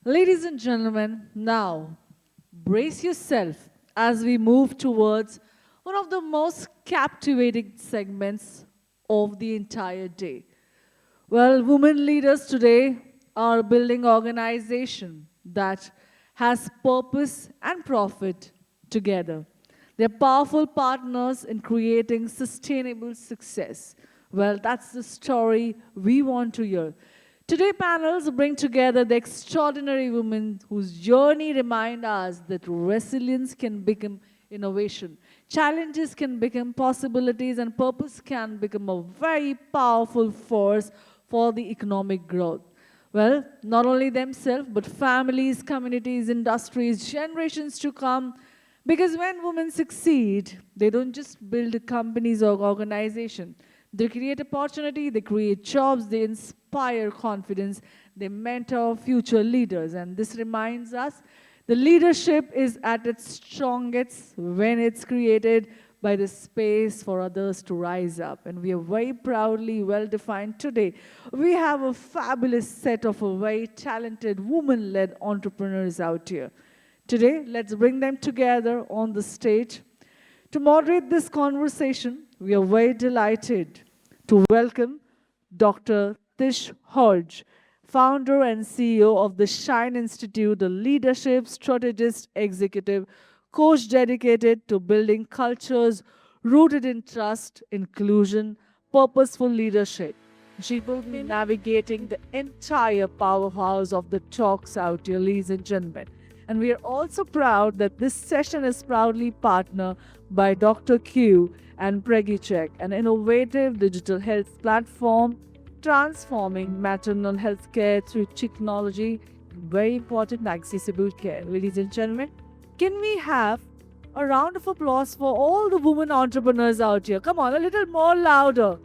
Ladies and gentlemen, now brace yourself as we move towards one of the most captivating segments of the entire day. Well, women leaders today are building organization that has purpose and profit together. They're powerful partners in creating sustainable success. Well, that's the story we want to hear. Today, panels bring together the extraordinary women whose journey remind us that resilience can become innovation, challenges can become possibilities, and purpose can become a very powerful force for the economic growth. Well, not only themselves, but families, communities, industries, generations to come. Because when women succeed, they don't just build companies or organizations. They create opportunity, they create jobs, they inspire confidence, they mentor future leaders. And this reminds us the leadership is at its strongest when it's created by the space for others to rise up. And we are very proudly well defined today. We have a fabulous set of very talented woman led entrepreneurs out here. Today, let's bring them together on the stage. To moderate this conversation, we are very delighted to welcome Dr. Tish Hodge, founder and CEO of the Shine Institute, a leadership strategist executive coach dedicated to building cultures rooted in trust, inclusion, purposeful leadership. She will be navigating the entire powerhouse of the talks out here, ladies and gentlemen. And we are also proud that this session is proudly partnered by Dr. Q and Preggie Check, an innovative digital health platform transforming maternal health care through technology, very important accessible care. Ladies and gentlemen, can we have a round of applause for all the women entrepreneurs out here? Come on, a little more louder.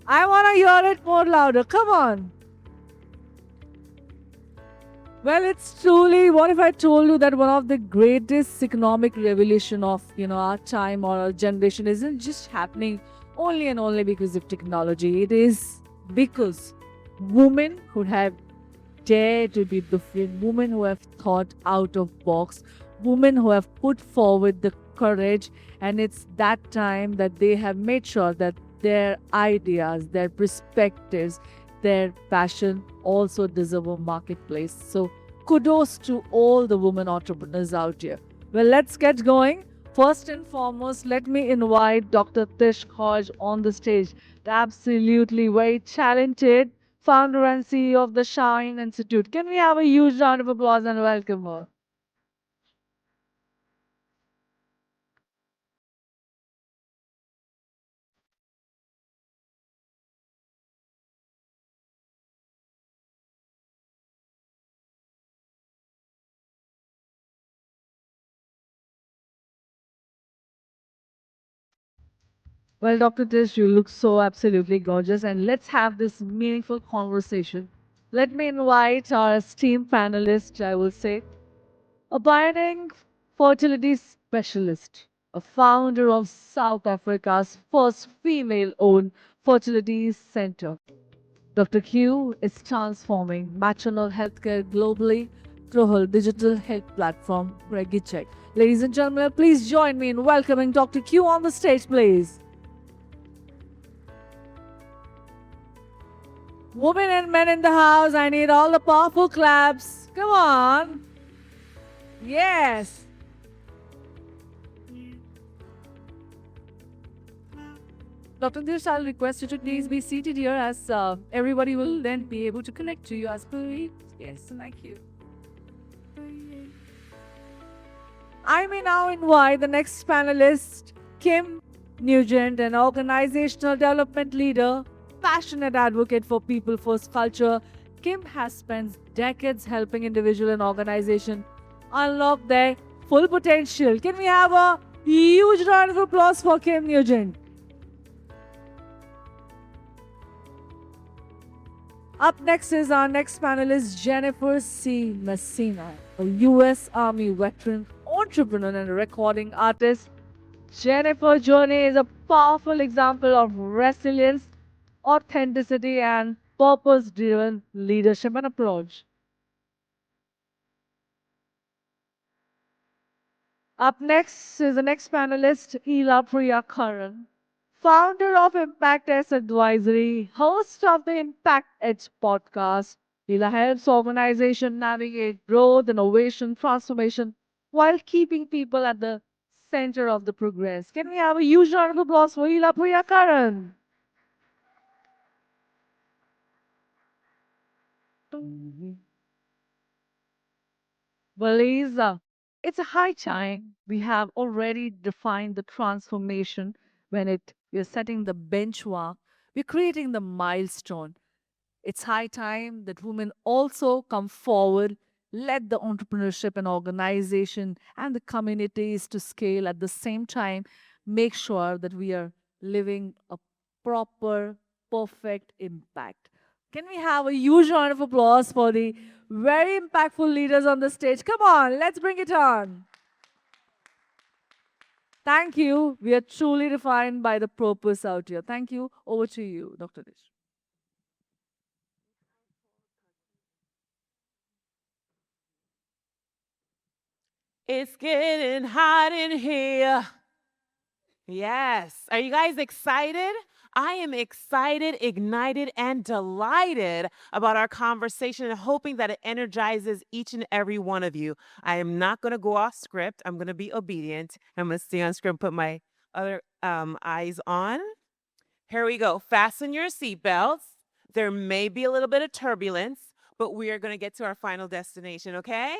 I want to hear it more louder. Come on. Well, it's truly, what if I told you that one of the greatest economic revolution of, our time or our generation isn't just happening only and only because of technology. It is because women who have dared to be different, women who have thought out of box, women who have put forward the courage, and it's that time that they have made sure that their ideas, their perspectives, their passion also deserve a marketplace. So kudos to all the women entrepreneurs out here. Well, let's get going. First and foremost, let me invite Dr. Tish Hodge on the stage, the absolutely very talented founder and CEO of the Shine Institute. Can we have a huge round of applause and welcome her? Well, Dr. Tish, you look so absolutely gorgeous, and let's have this meaningful conversation. Let me invite our esteemed panelist, I will say, a pioneering fertility specialist, a founder of South Africa's first female owned fertility center. Dr. Q is transforming maternal healthcare globally through her digital health platform, Preggie Check. Ladies and gentlemen, please join me in welcoming Dr. Q on the stage, please. Women and men in the house, I need all the powerful claps. Come on. Yes. Dr. Dish, I'll request you to please be seated here as everybody will then be able to connect to you as per. Yes, thank you. I may now invite the next panelist, Kim Nugent, an organizational development leader, passionate advocate for people first culture. Kim has spent decades helping individuals and organizations unlock their full potential. Can we have a huge round of applause for Kim Nugent? Up next is our next panelist, Jennifer C. Messina, a U.S. Army veteran, entrepreneur, and recording artist. Jennifer's journey is a powerful example of resilience, authenticity, and purpose-driven leadership and approach. Up next is the next panelist, Ila Priya Karan, founder of Impact S Advisory, host of the Impact Edge podcast. Ila helps organizations navigate growth, innovation, transformation while keeping people at the center of the progress. Can we have a huge round of applause for Ila Priya Karan? Well, Lisa, it's a high time. We have already defined the transformation we're setting the benchmark, we're creating the milestone. It's high time that women also come forward, let the entrepreneurship and organization and the communities to scale at the same time, make sure that we are living a proper, perfect impact. Can we have a huge round of applause for the very impactful leaders on the stage? Come on, let's bring it on. Thank you. We are truly defined by the purpose out here. Thank you. Over to you, Dr. Dish. It's getting hot in here. Yes. Are you guys excited? I am excited, ignited, and delighted about our conversation and hoping that it energizes each and every one of you. I am not going to go off script. I'm going to be obedient. I'm going to stay on script, put my other eyes on. Here we go. Fasten your seatbelts. There may be a little bit of turbulence, but we are going to get to our final destination, okay?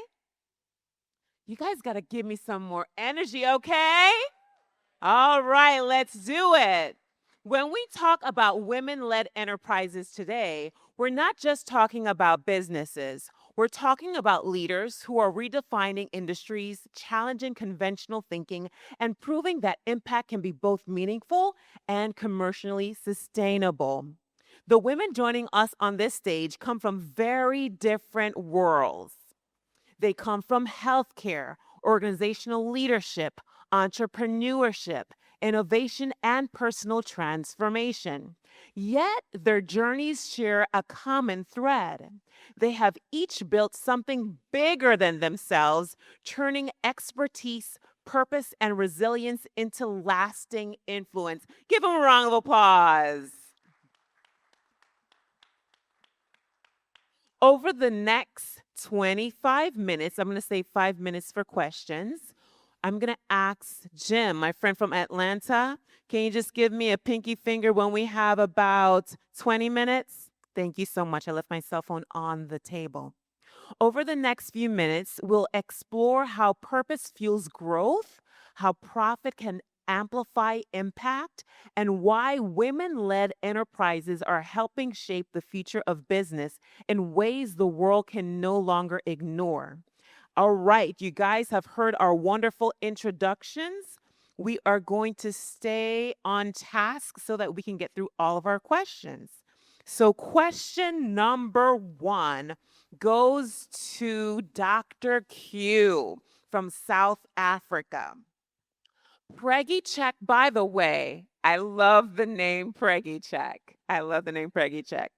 You guys got to give me some more energy, okay? All right, let's do it. When we talk about women led enterprises today, we're not just talking about businesses. We're talking about leaders who are redefining industries, challenging conventional thinking, and proving that impact can be both meaningful and commercially sustainable. The women joining us on this stage come from very different worlds. They come from healthcare, organizational leadership, entrepreneurship, innovation, and personal transformation. Yet their journeys share a common thread. They have each built something bigger than themselves, turning expertise, purpose, and resilience into lasting influence. Give them a round of applause. Over the next 25 minutes, I'm going to say 5 minutes for questions. I'm going to ask Jim, my friend from Atlanta, can you just give me a pinky finger when we have about 20 minutes? Thank you so much. I left my cell phone on the table. Over the next few minutes, we'll explore how purpose fuels growth, how profit can amplify impact, and why women led enterprises are helping shape the future of business in ways the world can no longer ignore. All right, you guys have heard our wonderful introductions. We are going to stay on task so that we can get through all of our questions. So, question number one goes to Dr. Q from South Africa. Preggie Check, by the way, I love the name Preggie Check. I love the name Preggie Check.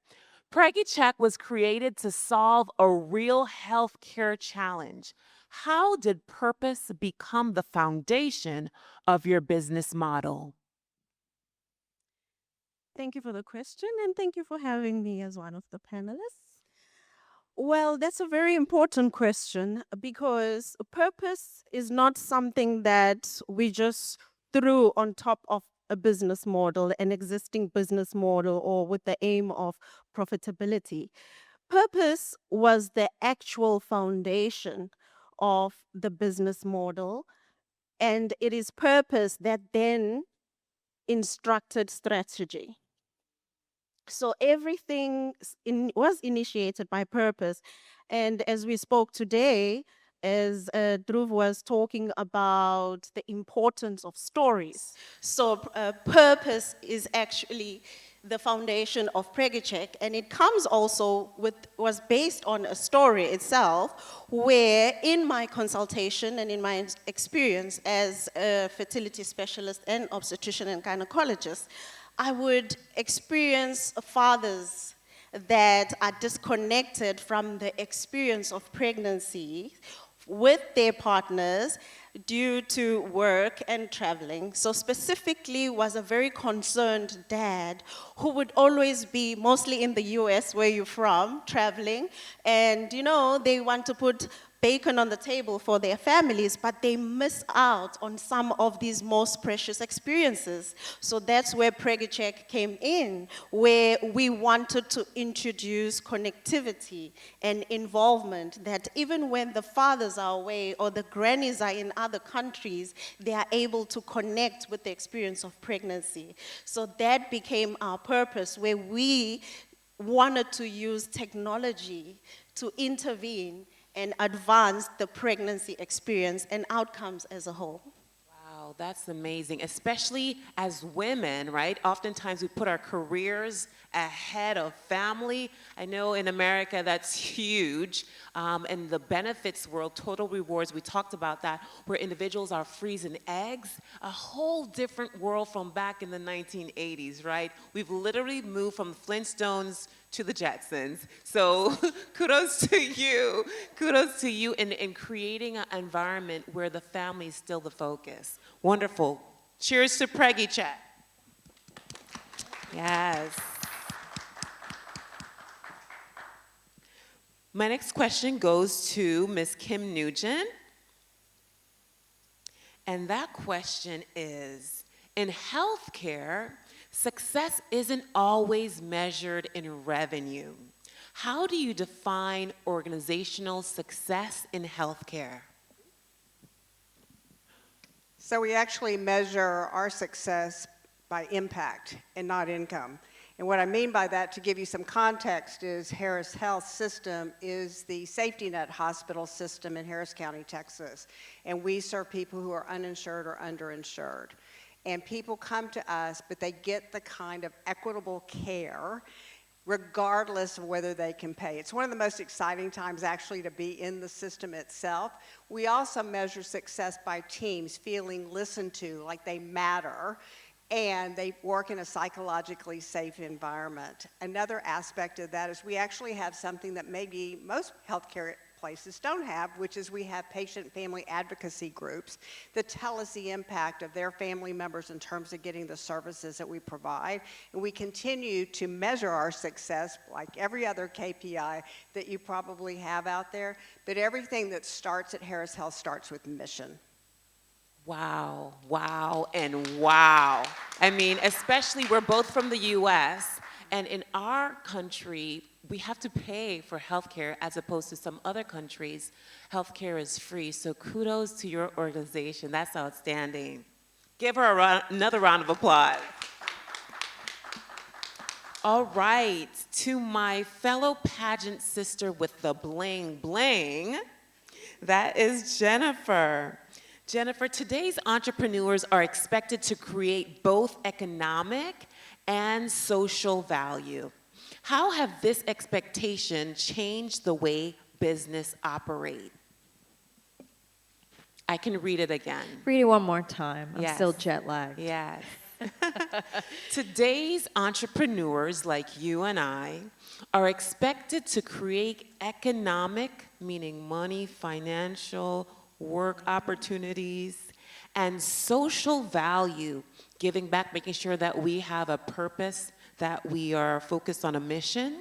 Preggie Check was created to solve a real healthcare challenge. How did purpose become the foundation of your business model? Thank you for the question and thank you for having me as one of the panelists. Well, that's a very important question because purpose is not something that we just threw on top of a business model, an existing business model, or with the aim of profitability. Purpose was the actual foundation of the business model, and it is purpose that then instructed strategy. So everything was initiated by purpose. And as we spoke today, as Dhruv was talking about the importance of stories. So purpose is actually the foundation of Preggie Check, and it comes also was based on a story itself, where in my consultation and in my experience as a fertility specialist and obstetrician and gynecologist, I would experience fathers that are disconnected from the experience of pregnancy with their partners due to work and traveling. So specifically was a very concerned dad who would always be mostly in the US, where you're from, traveling. And you know, they want to put bacon on the table for their families, but they miss out on some of these most precious experiences. So that's where Preggie Check came in, where we wanted to introduce connectivity and involvement, that even when the fathers are away or the grannies are in other countries, they are able to connect with the experience of pregnancy. So that became our purpose, where we wanted to use technology to intervene and advance the pregnancy experience and outcomes as a whole. Wow, that's amazing, especially as women, right? Oftentimes we put our careers ahead of family. I know in America that's huge. In the benefits world, total rewards, we talked about that, where individuals are freezing eggs, a whole different world from back in the 1980s, right? We've literally moved from Flintstones to the Jetsons. So kudos to you in creating an environment where the family is still the focus. Wonderful. Cheers to Preggie Check. Yes. My next question goes to Ms. Kim Nugent. And that question is, in healthcare, success isn't always measured in revenue. How do you define organizational success in healthcare? So we actually measure our success by impact and not income. And what I mean by that, to give you some context, is Harris Health System is the safety net hospital system in Harris County, Texas. And we serve people who are uninsured or underinsured. And people come to us, but they get the kind of equitable care regardless of whether they can pay. It's one of the most exciting times actually to be in the system itself. We also measure success by teams feeling listened to, like they matter, and they work in a psychologically safe environment. Another aspect of that is we actually have something that maybe most healthcare places don't have, which is we have patient family advocacy groups that tell us the impact of their family members in terms of getting the services that we provide. And we continue to measure our success like every other KPI that you probably have out there, but everything that starts at Harris Health starts with mission. Wow, wow, and wow. I mean, especially we're both from the US, and in our country, we have to pay for healthcare as opposed to some other countries. Healthcare is free, so kudos to your organization. That's outstanding. Give her another round of applause. All right, to my fellow pageant sister with the bling bling, that is Jennifer. Jennifer, today's entrepreneurs are expected to create both economic and social value. How have this expectation changed the way business operate? I can read it again. Read it one more time. I'm Yes. still jet lagged. Yes. Today's entrepreneurs like you and I are expected to create economic, meaning money, financial, work opportunities, and social value, giving back, making sure that we have a purpose, that we are focused on a mission.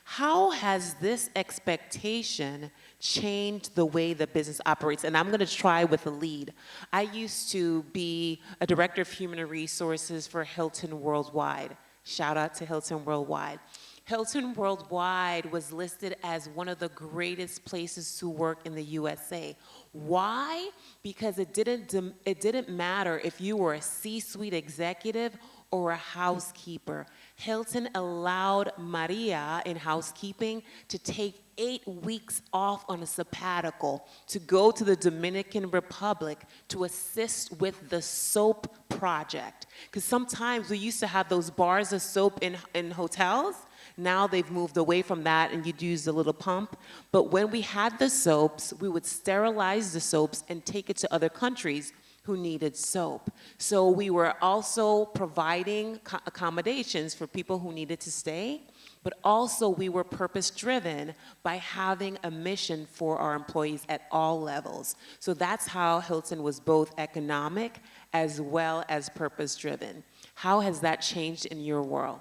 How has this expectation changed the way the business operates? And I'm going to try with a lead. I used to be a director of human resources for Hilton Worldwide. Shout out to Hilton Worldwide. Hilton Worldwide was listed as one of the greatest places to work in the USA. Why? Because it didn't matter if you were a C-suite executive or a housekeeper. Hilton allowed Maria in housekeeping to take 8 weeks off on a sabbatical to go to the Dominican Republic to assist with the soap project. Because sometimes we used to have those bars of soap in hotels. Now they've moved away from that and you'd use a little pump. But when we had the soaps, we would sterilize the soaps and take it to other countries who needed soap. So we were also providing accommodations for people who needed to stay, but also we were purpose-driven by having a mission for our employees at all levels. So that's how Hilton was both economic as well as purpose-driven. How has that changed in your world?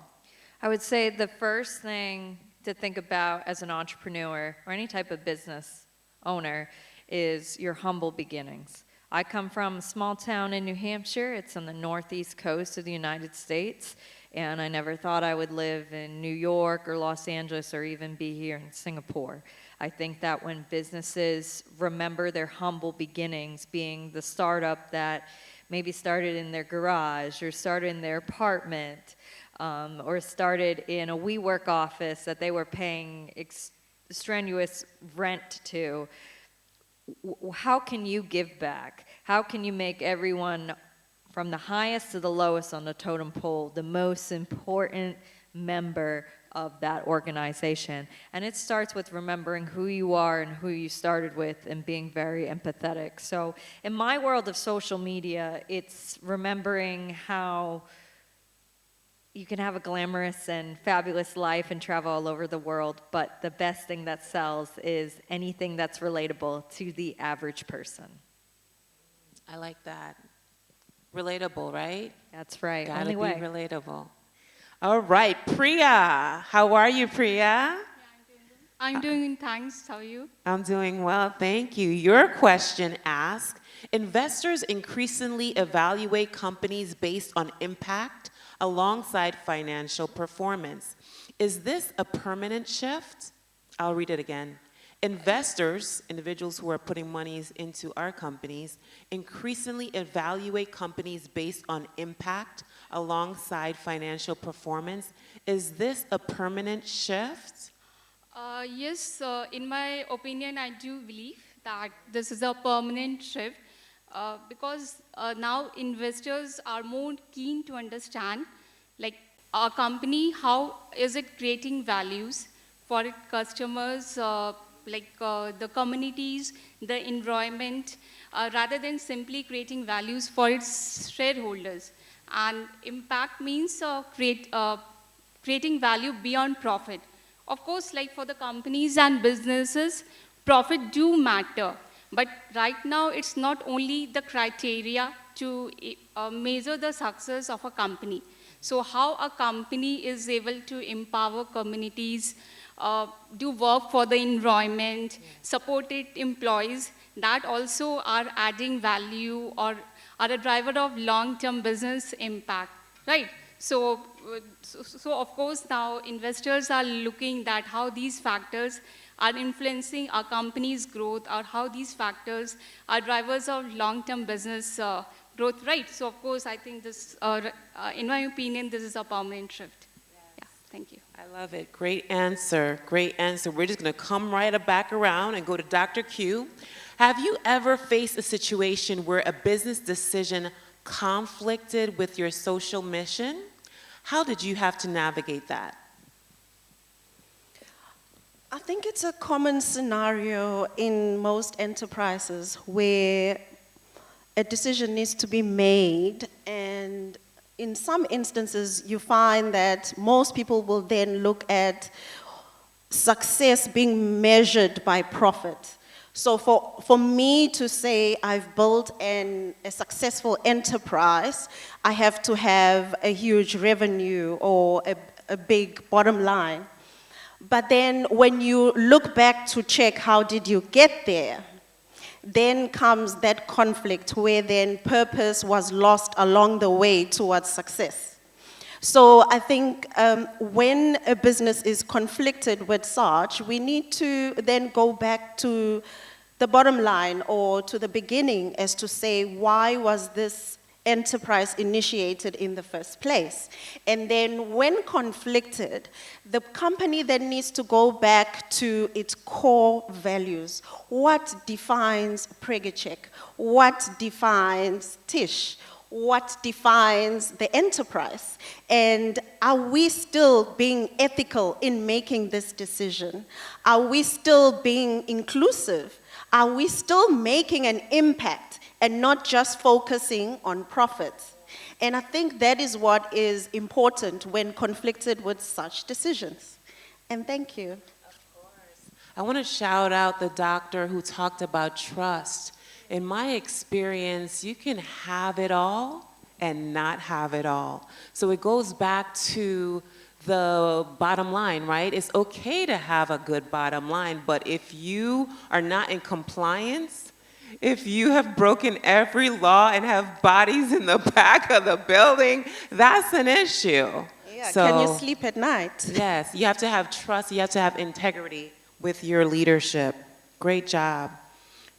I would say the first thing to think about as an entrepreneur or any type of business owner is your humble beginnings. I come from a small town in New Hampshire. It's on the northeast coast of the United States, and I never thought I would live in New York or Los Angeles or even be here in Singapore. I think that when businesses remember their humble beginnings, being the startup that maybe started in their garage or started in their apartment, or started in a WeWork office that they were paying strenuous rent to, how can you give back? How can you make everyone from the highest to the lowest on the totem pole the most important member of that organization? And it starts with remembering who you are and who you started with and being very empathetic. So in my world of social media, it's remembering how you can have a glamorous and fabulous life and travel all over the world, but the best thing that sells is anything that's relatable to the average person. I like that. Relatable, right? That's right. Gotta Only be way. relatable. All right, Priya. How are you, Priya? I'm doing thanks. How are you? I'm doing well, thank you. Your question asks, investors increasingly evaluate companies based on impact alongside financial performance. Is this a permanent shift? I'll read it again. Investors, individuals who are putting monies into our companies, increasingly evaluate companies based on impact alongside financial performance. Is this a permanent shift? Yes, in my opinion, I do believe that this is a permanent shift because now investors are more keen to understand, like a company, how is it creating values for its customers, the communities, the environment, rather than simply creating values for its shareholders. And impact means creating value beyond profit. Of course, like for the companies and businesses, profit do matter. But right now, it's not only the criteria to measure the success of a company. So how a company is able to empower communities, do work for the environment, support its employees, that also are adding value or are a driver of long-term business impact, right? So of course now investors are looking at how these factors are influencing our company's growth or how these factors are drivers of long-term business growth, right? So of course I think this, in my opinion, this is a permanent shift. Yeah, thank you. I love it. Great answer. Great answer. We're just going to come right back around and go to Dr. Q. Have you ever faced a situation where a business decision conflicted with your social mission? How did you have to navigate that? I think it's a common scenario in most enterprises where a decision needs to be made, and in some instances you find that most people will then look at success being measured by profit. So for me to say I've built a successful enterprise, I have to have a huge revenue or a big bottom line. But then when you look back to check how did you get there, then comes that conflict where then purpose was lost along the way towards success. So I think when a business is conflicted with such, we need to then go back to the bottom line or to the beginning as to say, why was this enterprise initiated in the first place? And then when conflicted, the company then needs to go back to its core values. What defines Preggie Check? What defines Tish? What defines the enterprise? And are we still being ethical in making this decision? Are we still being inclusive? Are we still making an impact and not just focusing on profits? And I think that is what is important when conflicted with such decisions. And thank you. I want to shout out the doctor who talked about trust. In my experience, you can have it all and not have it all. So it goes back to the bottom line, right? It's okay to have a good bottom line, but if you are not in compliance, if you have broken every law and have bodies in the back of the building, that's an issue. Yeah, So, can you sleep at night? yes, you have to have trust, you have to have integrity with your leadership. Great job.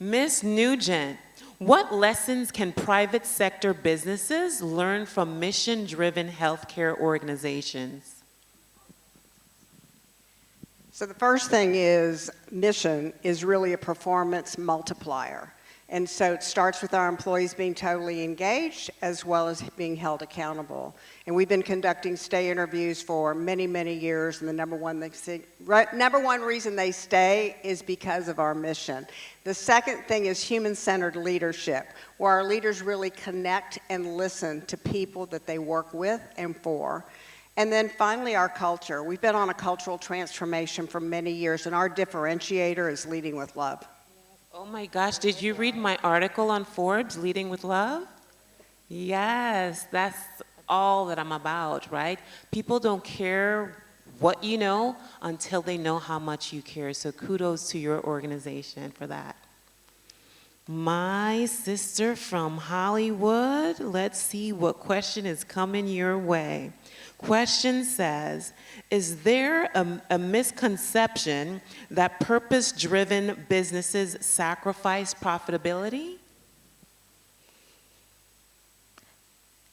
Miss Nugent, what lessons can private sector businesses learn from mission-driven healthcare organizations? So the first thing is mission is really a performance multiplier. And so it starts with our employees being totally engaged as well as being held accountable. And we've been conducting stay interviews for many, many years, and the number one reason they stay is because of our mission. The second thing is human-centered leadership, where our leaders really connect and listen to people that they work with and for. And then finally, our culture. We've been on a cultural transformation for many years, and our differentiator is leading with love. Oh my gosh, did you read my article on Forbes, Leading with Love? Yes, that's all that I'm about, right? People don't care what you know until they know how much you care. So kudos to your organization for that. My sister from Hollywood, let's see what question is coming your way. Question says, is there a misconception that purpose-driven businesses sacrifice profitability?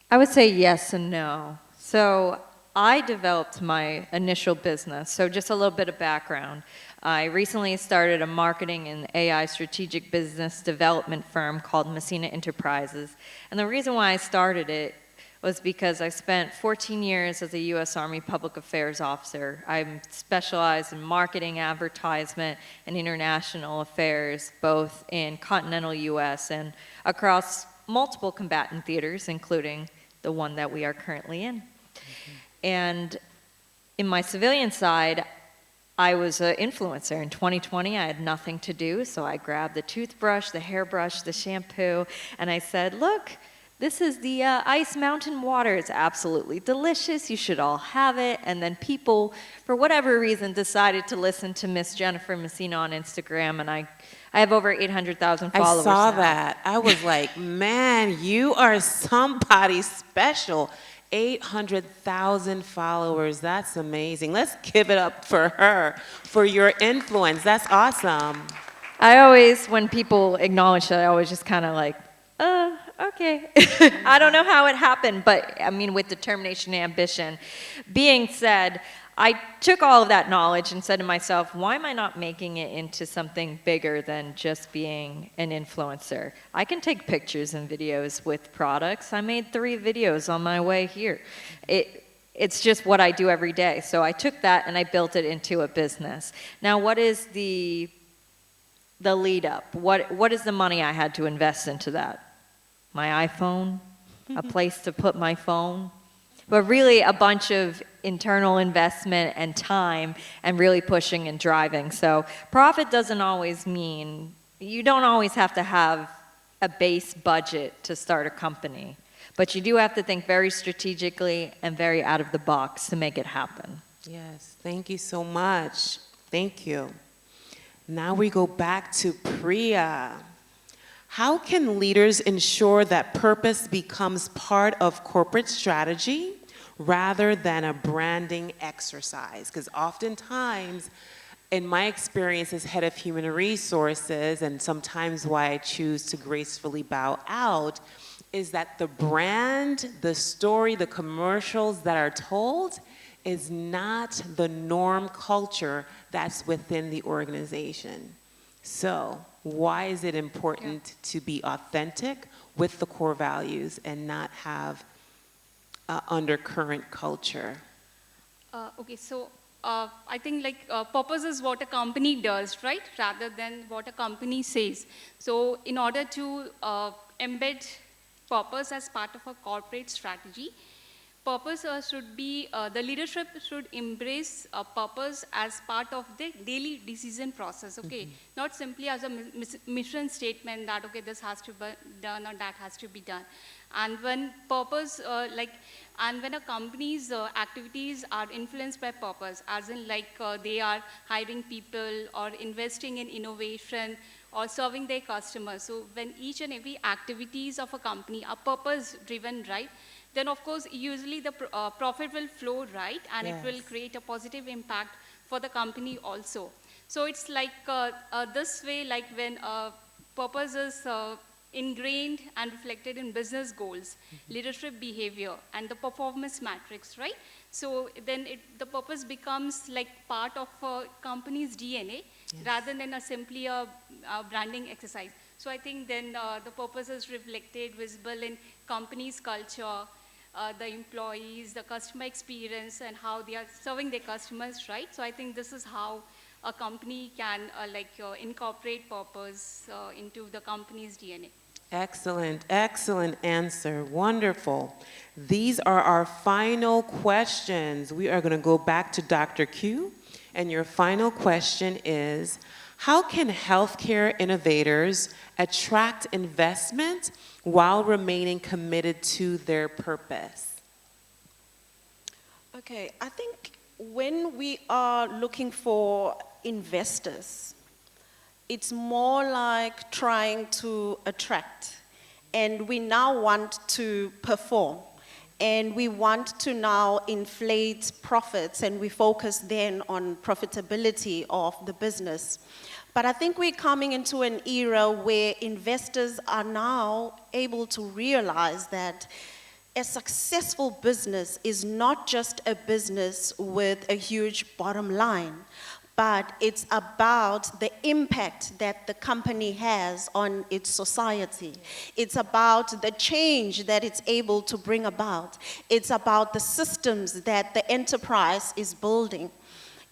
I would say yes and no. So I developed my initial business. So just a little bit of background. I recently started a marketing and AI strategic business development firm called Messina Enterprises. And the reason why I started it was because I spent 14 years as a U.S. Army Public Affairs officer. I'm specialized in marketing, advertisement, and international affairs, both in continental U.S. and across multiple combatant theaters, including the one that we are currently in. And in my civilian side, I was an influencer. In 2020, I had nothing to do, so I grabbed the toothbrush, the hairbrush, the shampoo, and I said, look, this is the Ice Mountain water. It's absolutely delicious. You should all have it. And then people, for whatever reason, decided to listen to Miss Jennifer Messina on Instagram, and I have over 800,000 followers I saw now. that. I was like, man, you are somebody special. 800,000 followers. That's amazing. Let's give it up for her, for your influence. That's awesome. I always, when people acknowledge that, I always just kind of like, okay. I don't know how it happened, but I mean, with determination and ambition. Being said, I took all of that knowledge and said to myself, why am I not making it into something bigger than just being an influencer? I can take pictures and videos with products. I made 3 videos on my way here. It's just what I do every day. So I took that and I built it into a business. Now, what is the lead up? What is the money I had to invest into that? My iPhone, a place to put my phone, but really a bunch of internal investment and time and really pushing and driving. So profit doesn't always mean, you don't always have to have a base budget to start a company, but you do have to think very strategically and very out of the box to make it happen. Yes, thank you so much. Thank you. Now we go back to Priya. How can leaders ensure that purpose becomes part of corporate strategy rather than a branding exercise? Because oftentimes, in my experience as head of human resources, and sometimes why I choose to gracefully bow out, is that the brand, the story, the commercials that are told is not the norm culture that's within the organization. So why is it important to be authentic with the core values and not have undercurrent culture? Okay, so I think purpose is what a company does, right? Rather than what a company says. So in order to embed purpose as part of a corporate strategy, purpose should be, the leadership should embrace purpose as part of the daily decision process, okay? Not simply as a mission statement that, okay, this has to be done or that has to be done. And when purpose, and when a company's activities are influenced by purpose, as in they are hiring people or investing in innovation or serving their customers. So when each and every activities of a company are purpose driven, right? Then of course, usually the profit will flow, right? And it will create a positive impact for the company also. So it's like this way, like when purpose is ingrained and reflected in business goals, leadership behavior, and the performance matrix, right? So then the purpose becomes like part of a company's DNA rather than simply a branding exercise. So I think then the purpose is reflected, visible in company's culture, the employees, the customer experience, and how they are serving their customers, right? So I think this is how a company can incorporate purpose into the company's DNA. Excellent, excellent answer. Wonderful. These are our final questions. We are going to go back to Dr. Q. And your final question is, how can healthcare innovators attract investment while remaining committed to their purpose? Okay, I think when we are looking for investors, it's more like trying to attract. And we now want to perform. And we want to now inflate profits, and we focus then on profitability of the business. But I think we're coming into an era where investors are now able to realize that a successful business is not just a business with a huge bottom line, but it's about the impact that the company has on its society. It's about the change that it's able to bring about. It's about the systems that the enterprise is building.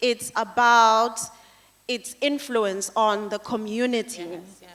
It's about its influence on the community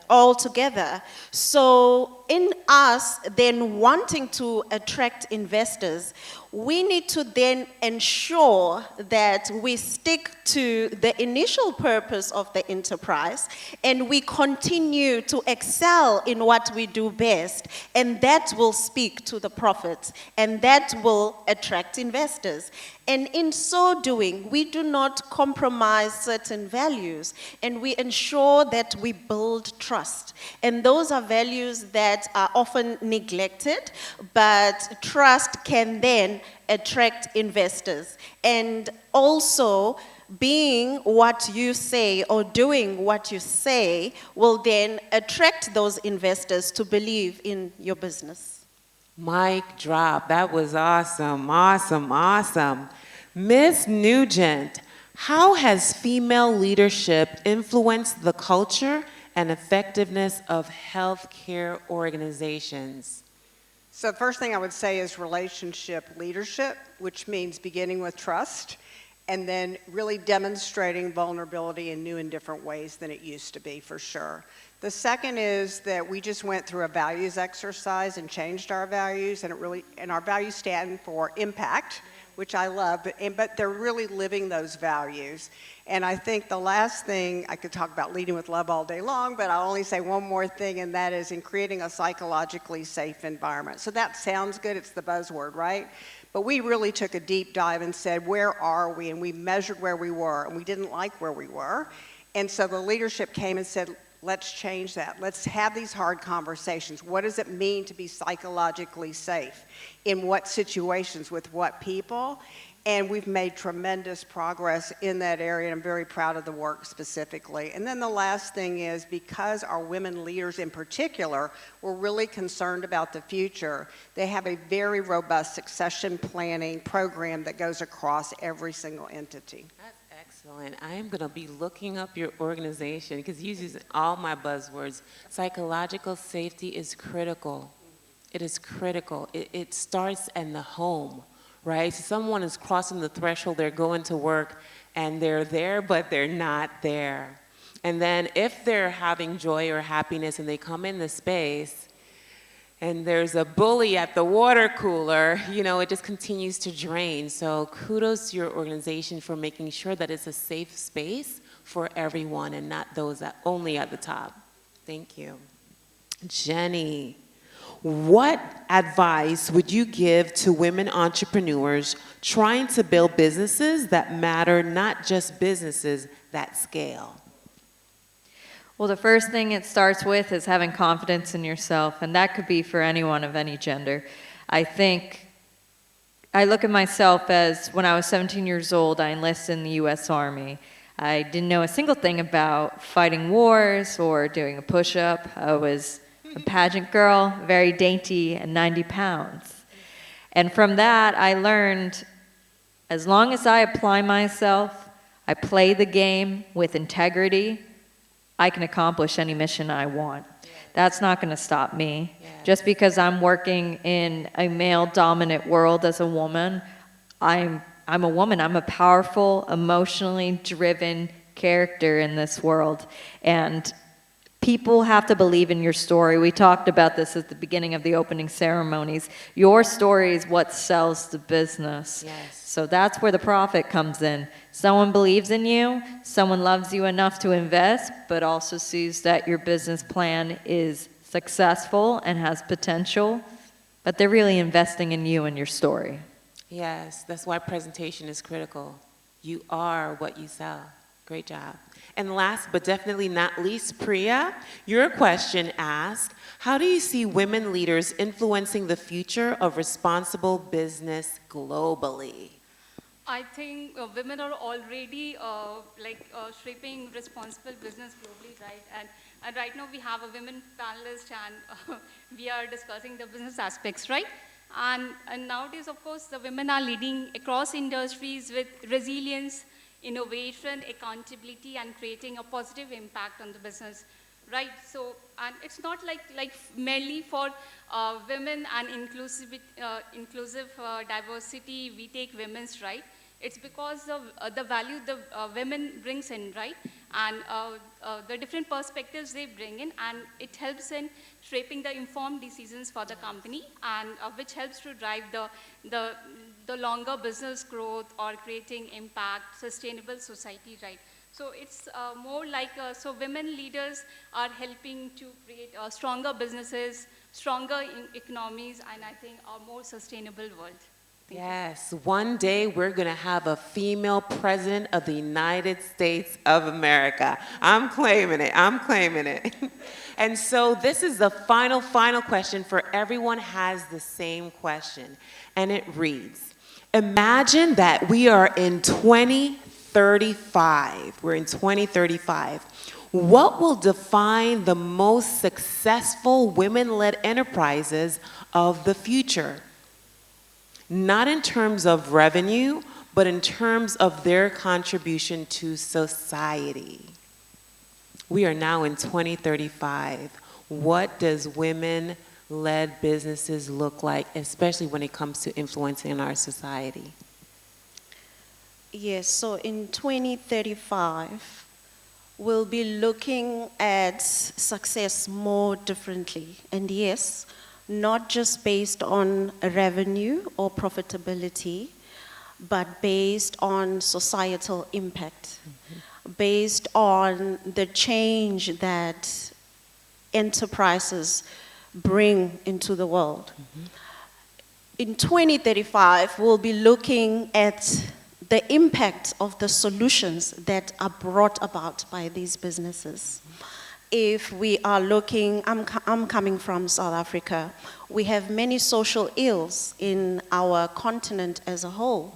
altogether. So in us then wanting to attract investors, we need to then ensure that we stick to the initial purpose of the enterprise and we continue to excel in what we do best, and that will speak to the profits and that will attract investors. And in so doing, we do not compromise certain values, and we ensure that we build trust. And those are values that are often neglected, but trust can then attract investors. And also, being what you say or doing what you say will then attract those investors to believe in your business. Mic drop. That was awesome, awesome, awesome. Ms. Nugent, how has female leadership influenced the culture and effectiveness of healthcare organizations? So the first thing I would say is relationship leadership, which means beginning with trust and then really demonstrating vulnerability in new and different ways than it used to be, for sure. The second is that we just went through a values exercise and changed our values, and our values stand for impact, which I love, but they're really living those values. And I think the last thing, I could talk about leading with love all day long, but I'll only say one more thing, and that is in creating a psychologically safe environment. So that sounds good, it's the buzzword, right? But we really took a deep dive and said, where are we? And we measured where we were, and we didn't like where we were. And so the leadership came and said, let's change that. Let's have these hard conversations. What does it mean to be psychologically safe? In what situations, with what people? And we've made tremendous progress in that area, and I'm very proud of the work specifically. And then the last thing is, because our women leaders in particular were really concerned about the future, they have a very robust succession planning program that goes across every single entity. Excellent. I am going to be looking up your organization because you use all my buzzwords. Psychological safety is critical. It is critical. It starts in the home, right? So someone is crossing the threshold, they're going to work, and they're there, but they're not there. And then if they're having joy or happiness and they come in the space, and there's a bully at the water cooler, you know, it just continues to drain. So kudos to your organization for making sure that it's a safe space for everyone and not those that only at the top. Thank you. Jenny, what advice would you give to women entrepreneurs trying to build businesses that matter, not just businesses that scale? Well, the first thing it starts with is having confidence in yourself, and that could be for anyone of any gender. I think I look at myself as when I was 17 years old, I enlisted in the U.S. Army. I didn't know a single thing about fighting wars or doing a push-up. I was a pageant girl, very dainty, and 90 pounds. And from that, I learned as long as I apply myself, I play the game with integrity, I can accomplish any mission I want. That's not going to stop me. Just because I'm working in a male-dominant world as a woman, I'm a woman. I'm a powerful, emotionally driven character in this world. And people have to believe in your story. We talked about this at the beginning of the opening ceremonies. Your story is what sells the business. Yes. So that's where the profit comes in. Someone believes in you, someone loves you enough to invest, but also sees that your business plan is successful and has potential, but they're really investing in you and your story. Yes, that's why presentation is critical. You are what you sell. Great job. And last but definitely not least, Priya, your question asked, how do you see women leaders influencing the future of responsible business globally? I think women are already shaping responsible business globally, right? And right now we have a women panelist, and we are discussing the business aspects, right? And nowadays, of course, the women are leading across industries with resilience, innovation, accountability, and creating a positive impact on the business, right? So, and it's not like merely for women and inclusive diversity, we take women's, right? It's because of the value the women brings in, right? And the different perspectives they bring in, and it helps in shaping the informed decisions for the company, and which helps to drive the longer business growth or creating impact, sustainable society, right? So it's more like, so women leaders are helping to create stronger businesses, stronger economies, and I think a more sustainable world. Yes, one day we're going to have a female president of the United States of America. I'm claiming it. I'm claiming it. And so this is the final question for everyone has the same question. And it reads, imagine that we are in 2035. We're in 2035. What will define the most successful women-led enterprises of the future? Not in terms of revenue, but in terms of their contribution to society. We are now in 2035. What does women-led businesses look like, especially when it comes to influencing our society? Yes, so in 2035, we'll be looking at success more differently. And yes, not just based on revenue or profitability, but based on societal impact, based on the change that enterprises bring into the world. In 2035, we'll be looking at the impact of the solutions that are brought about by these businesses. If we are looking, I'm coming from South Africa, we have many social ills in our continent as a whole.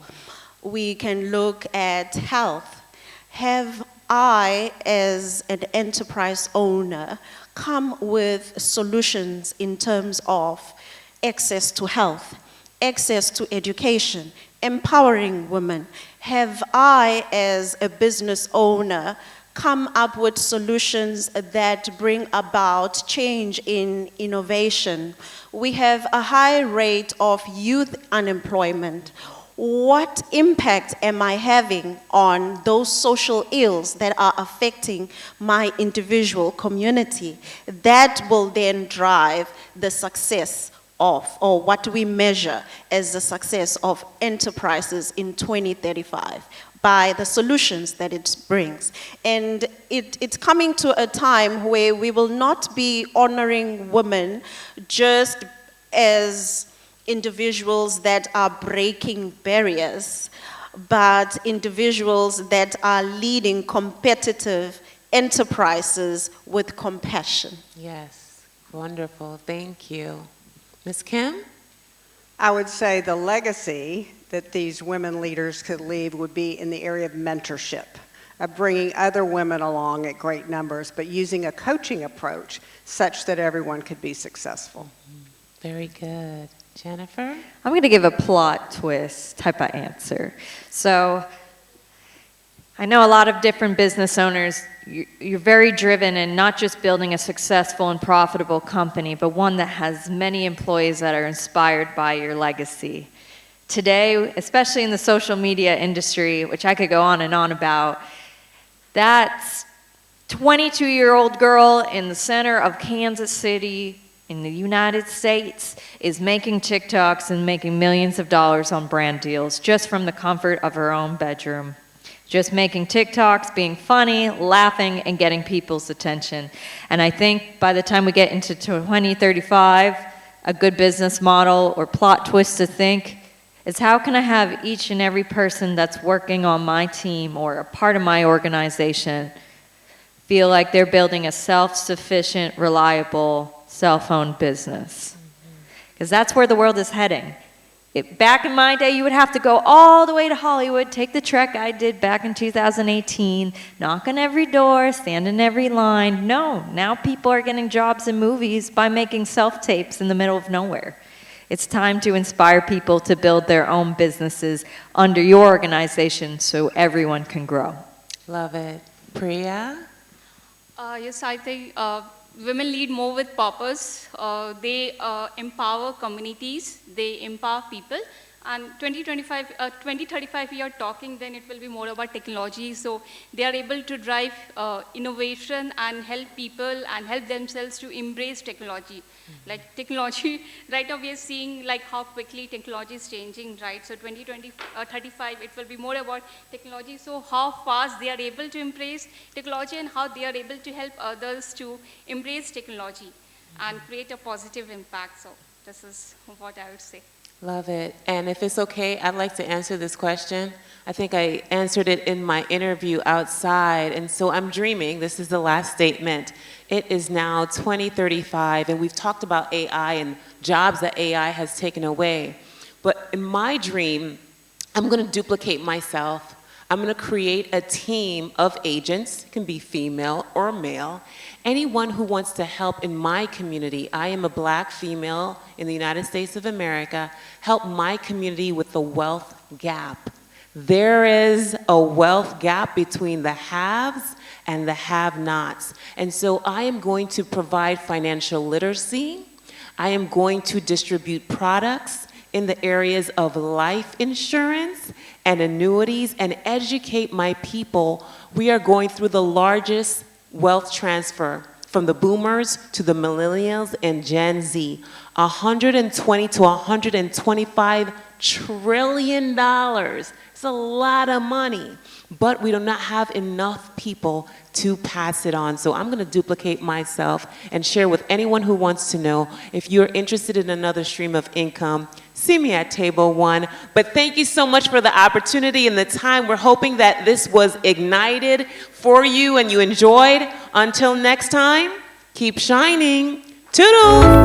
We can look at health. Have I, as an enterprise owner, come with solutions in terms of access to health, access to education, empowering women? Have I, as a business owner, come up with solutions that bring about change in innovation? We have a high rate of youth unemployment. what impact am I having on those social ills that are affecting my individual community? That will then drive the success of, or what we measure as the success of enterprises in 2035 by the solutions that it brings. And it's coming to a time where we will not be honoring women just as individuals that are breaking barriers, but individuals that are leading competitive enterprises with compassion. Yes, wonderful. Thank you. Ms. Kim? I would say the legacy that these women leaders could leave would be in the area of mentorship, of bringing other women along at great numbers, but using a coaching approach such that everyone could be successful. Very good. Jennifer? I'm going to give a plot twist type of answer. So I know a lot of different business owners, you're very driven in not just building a successful and profitable company, but one that has many employees that are inspired by your legacy. Today, especially in the social media industry, which I could go on and on about, that 22-year-old girl in the center of Kansas City in the United States is making TikToks and making millions of dollars on brand deals just from the comfort of her own bedroom. Just making TikToks, being funny, laughing, and getting people's attention. And I think by the time we get into 2035, a good business model or plot twist to think is how can I have each and every person that's working on my team or a part of my organization feel like they're building a self-sufficient, reliable, self-owned business. Because that's where the world is heading. Back in my day, you would have to go all the way to Hollywood, take the trek I did back in 2018, knock on every door, stand in every line. No, now people are getting jobs in movies by making self-tapes in the middle of nowhere. It's time to inspire people to build their own businesses under your organization so everyone can grow. Love it. Priya? Yes, I think women lead more with purpose. They empower communities. They empower people. And 2035, we are talking, then it will be more about technology. So they are able to drive innovation and help people and help themselves to embrace technology. Like technology, right now we are seeing like how quickly technology is changing, right? So 35, it will be more about technology. So how fast they are able to embrace technology and how they are able to help others to embrace technology and create a positive impact. So this is what I would say. Love it. And if it's okay, I'd like to answer this question. I think I answered it in my interview outside. And so I'm dreaming, this is the last statement. It is now 2035, and we've talked about AI and jobs that AI has taken away. But in my dream, I'm going to duplicate myself. I'm going to create a team of agents, it can be female or male, anyone who wants to help in my community. I am a black female in the United States of America, help my community with the wealth gap. There is a wealth gap between the haves and the have-nots. And so I am going to provide financial literacy. I am going to distribute products in the areas of life insurance and annuities and educate my people. We are going through the largest wealth transfer from the boomers to the millennials and Gen Z. $120 to $125 trillion. It's a lot of money, but we do not have enough people to pass it on. So I'm going to duplicate myself and share with anyone who wants to know. If you're interested in another stream of income, see me at table 1. But thank you so much for the opportunity and the time. We're hoping that this was ignited for you and you enjoyed. Until next time, keep shining. Toodles!